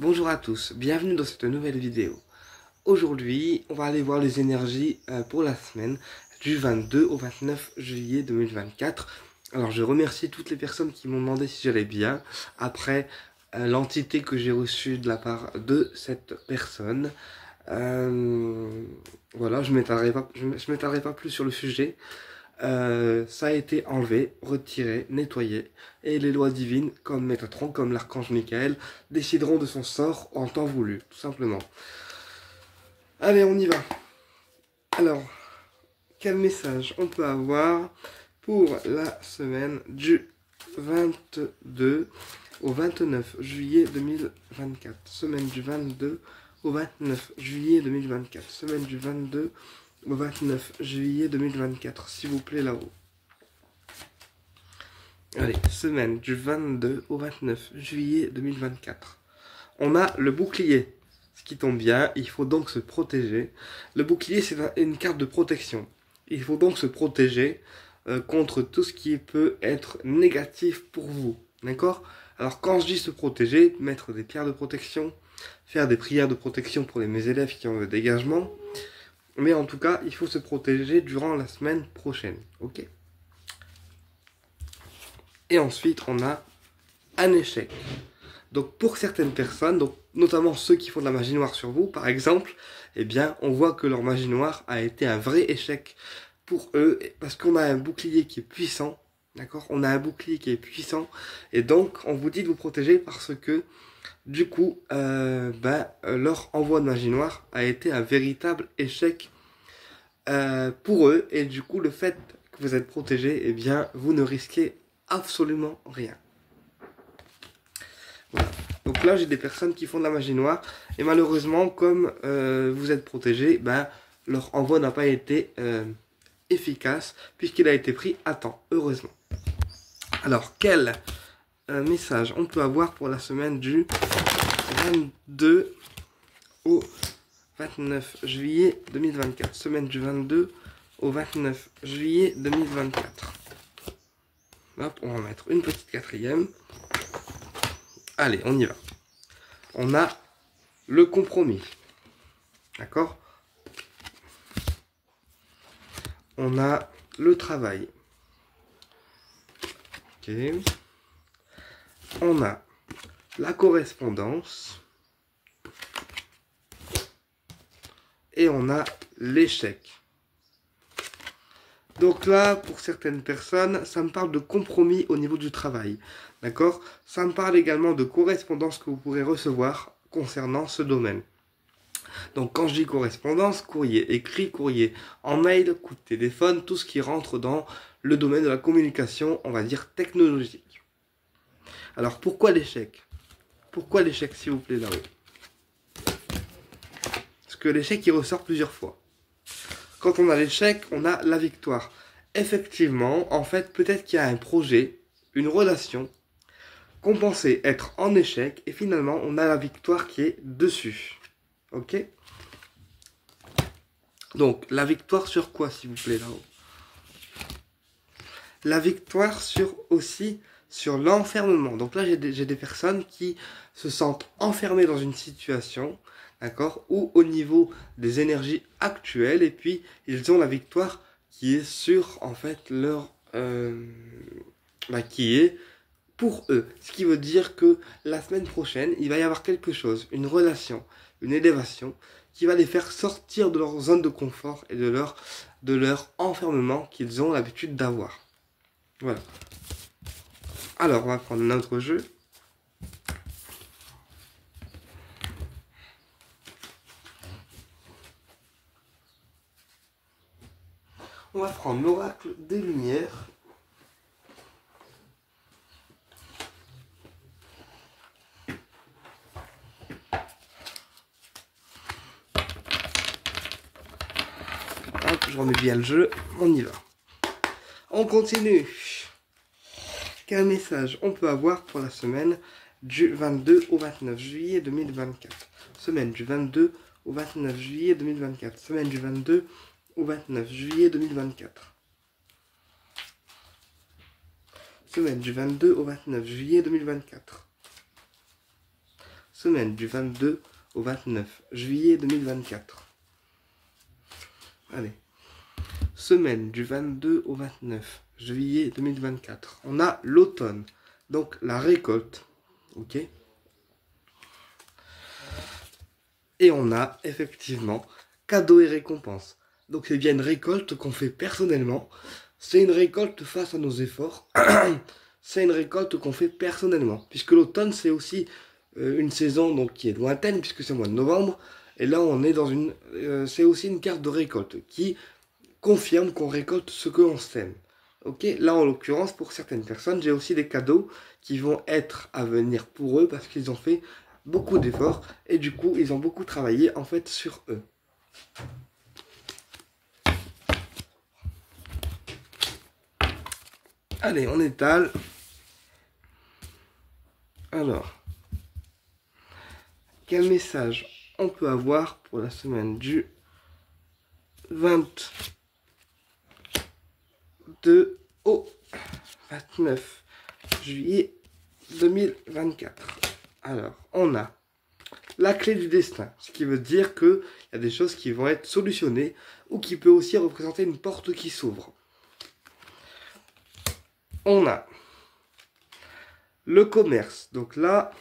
Bonjour à tous, bienvenue dans cette nouvelle vidéo. Aujourd'hui, on va aller voir les énergies pour la semaine du 22 au 29 juillet 2024. Alors, je remercie toutes les personnes qui m'ont demandé si j'allais bien après l'entité que j'ai reçue de la part de cette personne. Voilà, je m'étalerai pas plus sur le sujet. Ça a été enlevé, retiré, nettoyé, et les lois divines, comme Métatron, comme l'archange Michael, décideront de son sort en temps voulu, tout simplement. Allez, on y va. Alors, quel message on peut avoir pour la semaine du 22 au 29 juillet 2024. Semaine du 22 au 29 juillet 2024. Semaine du 22 au 29 juillet 2024, s'il vous plaît, là-haut. Allez, semaine du 22 au 29 juillet 2024. On a le bouclier, ce qui tombe bien, il faut donc se protéger. Le bouclier, c'est une carte de protection. Il faut donc se protéger contre tout ce qui peut être négatif pour vous. D'accord? Alors quand je dis se protéger, mettre des pierres de protection, faire des prières de protection pour mes élèves qui ont le dégagement. Mais en tout cas, il faut se protéger durant la semaine prochaine. Ok? Et ensuite, on a un échec. Donc pour certaines personnes, donc notamment ceux qui font de la magie noire sur vous, par exemple, eh bien, on voit que leur magie noire a été un vrai échec pour eux, parce qu'on a un bouclier qui est puissant, d'accord? On a un bouclier qui est puissant, et donc on vous dit de vous protéger parce que, du coup, leur envoi de magie noire a été un véritable échec pour eux, et du coup, le fait que vous êtes protégé, eh bien, vous ne risquez absolument rien. Voilà. Donc là, j'ai des personnes qui font de la magie noire. Et malheureusement, comme vous êtes protégés, ben, leur envoi n'a pas été efficace puisqu'il a été pris à temps, heureusement. Alors, quel message on peut avoir pour la semaine du 22 au 29 juillet 2024. Semaine du 22 au 29 juillet 2024. Hop, on va mettre une petite quatrième. Allez, on y va. On a le compromis. D'accord? On a le travail. Ok. On a la correspondance. Et on a l'échec. Donc là, pour certaines personnes, ça me parle de compromis au niveau du travail. D'accord? Ça me parle également de correspondance que vous pourrez recevoir concernant ce domaine. Donc quand je dis correspondance, courrier écrit, courrier en mail, coup de téléphone, tout ce qui rentre dans le domaine de la communication, on va dire technologique. Alors pourquoi l'échec? Pourquoi l'échec, s'il vous plaît, là-haut? Parce que l'échec, il ressort plusieurs fois. Quand on a l'échec, on a la victoire. Effectivement, en fait, peut-être qu'il y a un projet, une relation, qu'on pensait être en échec, et finalement, on a la victoire qui est dessus. Ok? Donc, la victoire sur quoi, s'il vous plaît, là-haut? La victoire sur l'enfermement. Donc là, j'ai des personnes qui se sentent enfermées dans une situation, d'accord, ou au niveau des énergies actuelles, et puis ils ont la victoire qui est sur, en fait, qui est pour eux. Ce qui veut dire que la semaine prochaine, il va y avoir quelque chose, une relation, une élévation, qui va les faire sortir de leur zone de confort et de leur enfermement qu'ils ont l'habitude d'avoir. Voilà. Alors, on va prendre un autre jeu. On va prendre l'oracle des Lumières. Hop, je remets bien le jeu. On y va. On continue. Quel message on peut avoir pour la semaine du 22 au 29 juillet 2024? Semaine du 22 au 29 juillet 2024. Semaine du 22 au 29 juillet 2024. Semaine du 22 au 29 juillet 2024. Semaine du 22 au 29 juillet 2024. Allez. Semaine du 22 au 29 juillet 2024. On a l'automne. Donc la récolte. Ok. Et on a effectivement cadeaux et récompenses. Donc c'est bien une récolte qu'on fait personnellement. C'est une récolte face à nos efforts. C'est une récolte qu'on fait personnellement. Puisque l'automne c'est aussi une saison donc, qui est lointaine puisque c'est le mois de novembre. Et là on est dans une... c'est aussi une carte de récolte qui confirme qu'on récolte ce que l'on sème. Ok, là en l'occurrence pour certaines personnes j'ai aussi des cadeaux qui vont être à venir pour eux parce qu'ils ont fait beaucoup d'efforts et du coup ils ont beaucoup travaillé en fait sur eux. Allez, on étale. Alors, quel message on peut avoir pour la semaine du 22 au 29 juillet 2024. Alors, on a la clé du destin, ce qui veut dire qu'il y a des choses qui vont être solutionnées ou qui peut aussi représenter une porte qui s'ouvre. On a le commerce. Donc là,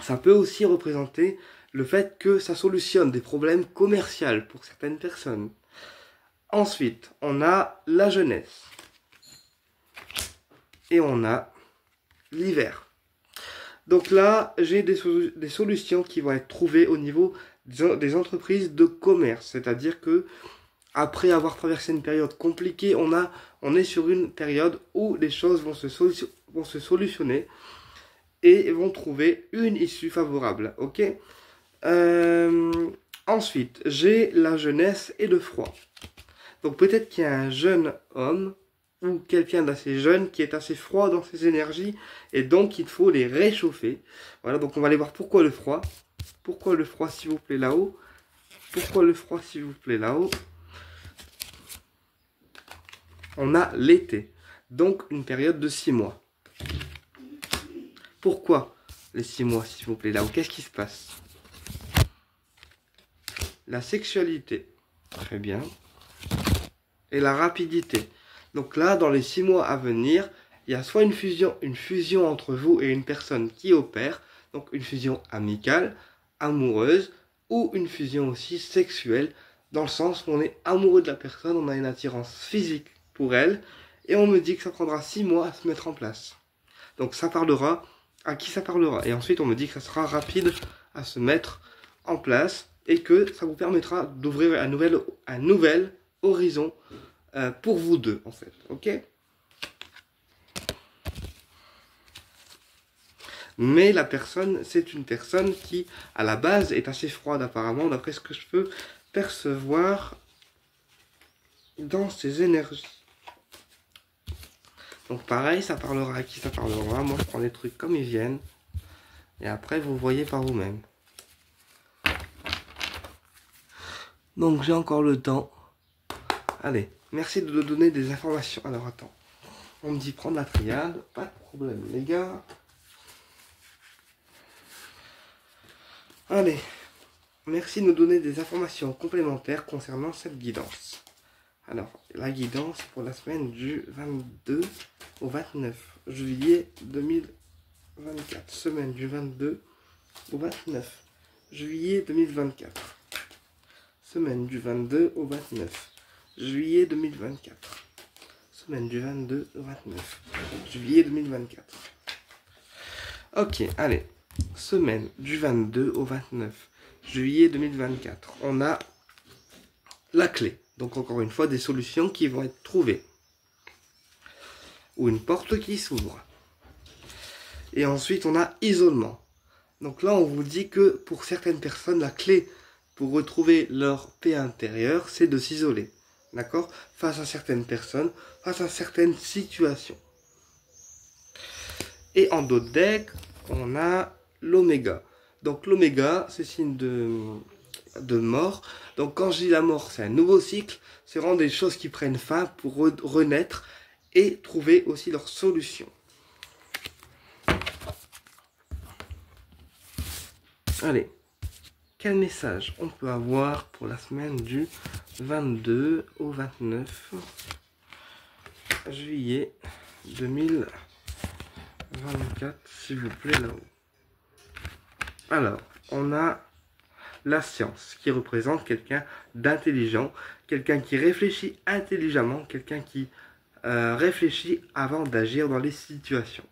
ça peut aussi représenter le fait que ça solutionne des problèmes commerciaux pour certaines personnes. Ensuite, on a la jeunesse. Et on a l'hiver. Donc là, j'ai des solutions qui vont être trouvées au niveau des entreprises de commerce. C'est-à-dire que après avoir traversé une période compliquée, on est sur une période où les choses vont se solutionner et vont trouver une issue favorable. Ok. Ensuite, j'ai la jeunesse et le froid. Donc peut-être qu'il y a un jeune homme ou quelqu'un d'assez jeune qui est assez froid dans ses énergies et donc il faut les réchauffer. Voilà, donc on va aller voir pourquoi le froid. Pourquoi le froid s'il vous plaît là-haut. Pourquoi le froid s'il vous plaît là-haut. On a l'été, donc une période de 6 mois. Pourquoi les 6 mois s'il vous plaît là-haut. Qu'est-ce qui se passe? La sexualité, très bien, et la rapidité. Donc là, dans les 6 mois à venir, il y a soit une fusion entre vous et une personne qui opère, donc une fusion amicale, amoureuse, ou une fusion aussi sexuelle, dans le sens où on est amoureux de la personne, on a une attirance physique pour elle, et on me dit que ça prendra 6 mois à se mettre en place. Donc ça parlera, à qui ça parlera? Et ensuite on me dit que ça sera rapide à se mettre en place, et que ça vous permettra d'ouvrir un nouvel horizon pour vous deux, en fait. Ok? Mais la personne, c'est une personne qui, à la base, est assez froide, apparemment, d'après ce que je peux percevoir dans ses énergies. Donc pareil, ça parlera à qui ça parlera. Moi, je prends les trucs comme ils viennent. Et après, vous voyez par vous-même. Donc, j'ai encore le temps. Allez, merci de nous donner des informations. Alors, attends. On me dit prendre la triade. Pas de problème, les gars. Allez. Merci de nous donner des informations complémentaires concernant cette guidance. Alors, la guidance pour la semaine du 22 au 29 juillet 2024. Semaine du 22 au 29 juillet 2024. Semaine du 22 au 29 juillet 2024. Semaine du 22 au 29 juillet 2024. Ok, allez. Semaine du 22 au 29 juillet 2024. On a la clé. Donc encore une fois, des solutions qui vont être trouvées. Ou une porte qui s'ouvre. Et ensuite, on a isolement. Donc là, on vous dit que pour certaines personnes, la clé pour retrouver leur paix intérieure, c'est de s'isoler. D'accord? Face à certaines personnes, face à certaines situations. Et en d'autres decks, on a l'oméga. Donc l'oméga, c'est signe de mort. Donc quand je dis la mort, c'est un nouveau cycle. C'est vraiment des choses qui prennent fin pour renaître et trouver aussi leur solution. Allez, quel message on peut avoir pour la semaine du 22 au 29 juillet 2024, s'il vous plaît, là-haut. Alors, on a la science qui représente quelqu'un d'intelligent, quelqu'un qui réfléchit intelligemment, quelqu'un qui réfléchit avant d'agir dans les situations.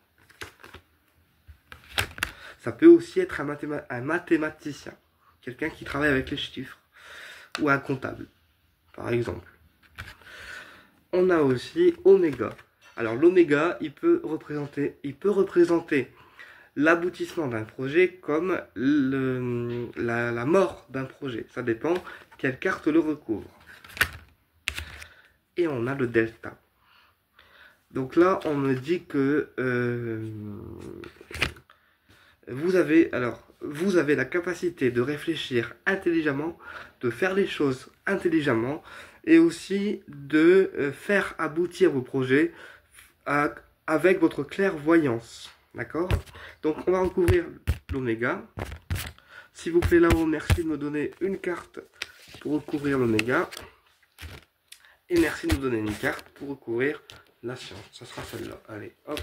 Ça peut aussi être un mathématicien, quelqu'un qui travaille avec les chiffres, ou un comptable, par exemple. On a aussi Oméga. Alors l'Oméga, il peut représenter l'aboutissement d'un projet comme la mort d'un projet. Ça dépend quelle carte le recouvre. Et on a le Delta. Donc là, on me dit que vous avez la capacité de réfléchir intelligemment, de faire les choses intelligemment et aussi de faire aboutir vos projets avec votre clairvoyance. D'accord? Donc on va recouvrir l'Oméga. S'il vous plaît là-haut, merci de me donner une carte pour recouvrir l'Oméga. Et merci de me donner une carte pour recouvrir la science. Ça sera celle-là. Allez, hop.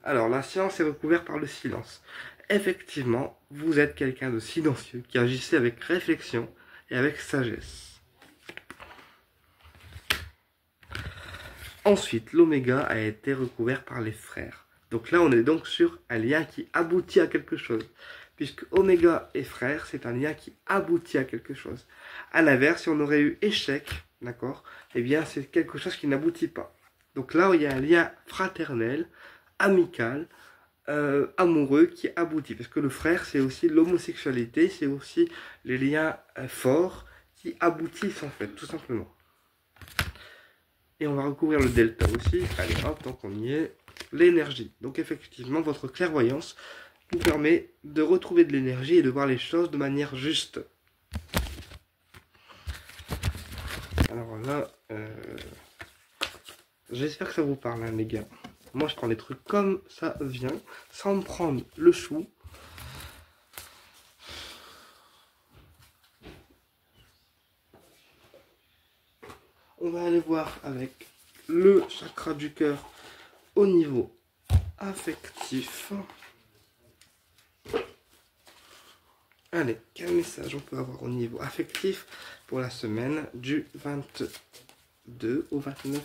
Alors, la science est recouverte par le silence. Effectivement, vous êtes quelqu'un de silencieux qui agissait avec réflexion et avec sagesse. Ensuite, l'Oméga a été recouvert par les frères. Donc là, on est donc sur un lien qui aboutit à quelque chose. Puisque Oméga et frères, c'est un lien qui aboutit à quelque chose. À l'inverse, si on aurait eu échec, d'accord, eh bien, c'est quelque chose qui n'aboutit pas. Donc là, il y a un lien fraternel, amical, amoureux qui aboutit. Parce que le frère, c'est aussi l'homosexualité, c'est aussi les liens forts qui aboutissent en fait, tout simplement. Et on va recouvrir le delta aussi. Allez, hop, tant qu'on y est. L'énergie. Donc effectivement, votre clairvoyance vous permet de retrouver de l'énergie et de voir les choses de manière juste. Alors là, j'espère que ça vous parle, hein, les gars. Moi, je prends les trucs comme ça vient, sans me prendre le chou. On va aller voir avec le chakra du cœur au niveau affectif. Allez, quel message on peut avoir au niveau affectif pour la semaine du 22 au 29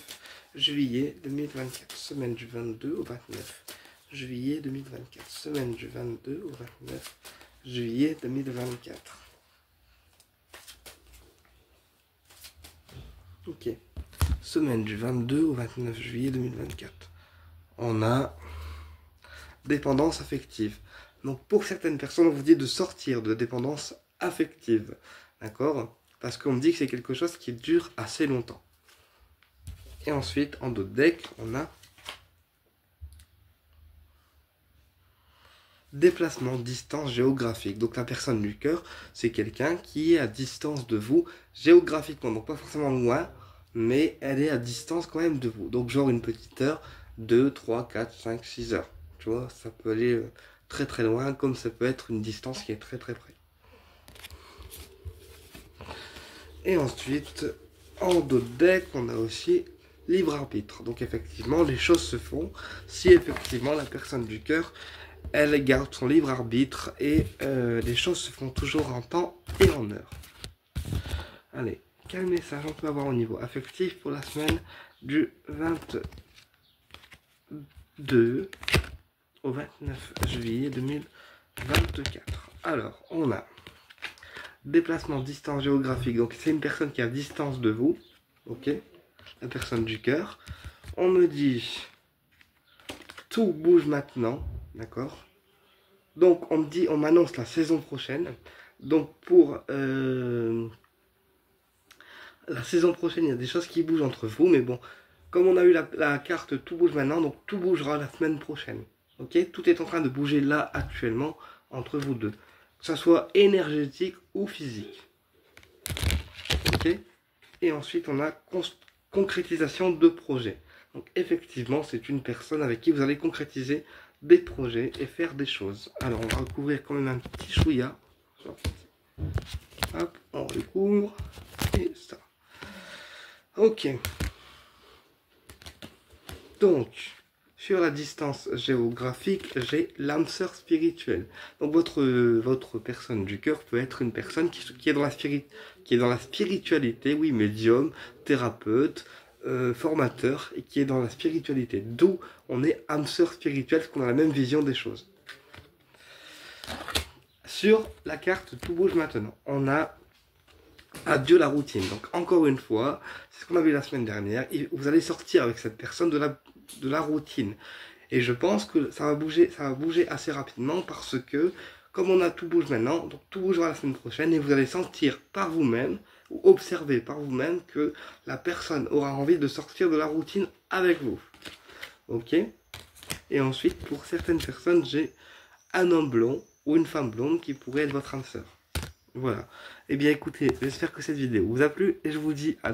juillet 2024. Semaine du 22 au 29 juillet 2024. Semaine du 22 au 29 juillet 2024. Ok. Semaine du 22 au 29 juillet 2024. On a dépendance affective. Donc pour certaines personnes, on vous dit de sortir de dépendance affective. D'accord? Parce qu'on me dit que c'est quelque chose qui dure assez longtemps. Et ensuite, en dos de deck, on a déplacement, distance géographique. Donc la personne du cœur, c'est quelqu'un qui est à distance de vous géographiquement. Donc pas forcément loin, mais elle est à distance quand même de vous. Donc genre une petite heure, 2, 3, 4, 5, 6 heures. Tu vois, ça peut aller très très loin, comme ça peut être une distance qui est très très près. Et ensuite, en dos de deck, on a aussi libre arbitre. Donc effectivement, les choses se font si effectivement la personne du cœur, elle garde son libre arbitre et les choses se font toujours en temps et en heure. Allez, quel message on peut avoir au niveau affectif pour la semaine du 22 au 29 juillet 2024. Alors, on a déplacement, distance géographique. Donc, c'est une personne qui est à distance de vous. Ok, la personne du cœur. On me dit tout bouge maintenant. D'accord. Donc, on me dit, on m'annonce la saison prochaine. Donc, pour la saison prochaine, il y a des choses qui bougent entre vous. Mais bon, comme on a eu la carte tout bouge maintenant, donc tout bougera la semaine prochaine. Ok, tout est en train de bouger là actuellement entre vous deux. Que ce soit énergétique ou physique. Ok. Et ensuite, on a concrétisation de projet. Donc effectivement, c'est une personne avec qui vous allez concrétiser des projets et faire des choses. Alors on va recouvrir quand même un petit chouïa. Hop, on recouvre. Et ça. Ok. Donc, sur la distance géographique, j'ai l'âme sœur spirituelle. Donc votre personne du cœur peut être une personne qui est dans la spiritualité, oui, médium, thérapeute, formateur, et qui est dans la spiritualité. D'où on est âme sœur spirituelle, parce qu'on a la même vision des choses. Sur la carte Tout bouge maintenant, on a adieu la routine. Donc encore une fois, c'est ce qu'on a vu la semaine dernière, vous allez sortir avec cette personne de la routine. Et je pense que ça va bouger assez rapidement parce que, comme on a Tout bouge maintenant, donc tout bougera la semaine prochaine et vous allez sentir par vous-même, ou observer par vous-même que la personne aura envie de sortir de la routine avec vous. Ok? Et ensuite, pour certaines personnes, j'ai un homme blond ou une femme blonde qui pourrait être votre âme sœur. Voilà. Eh bien écoutez, j'espère que cette vidéo vous a plu et je vous dis à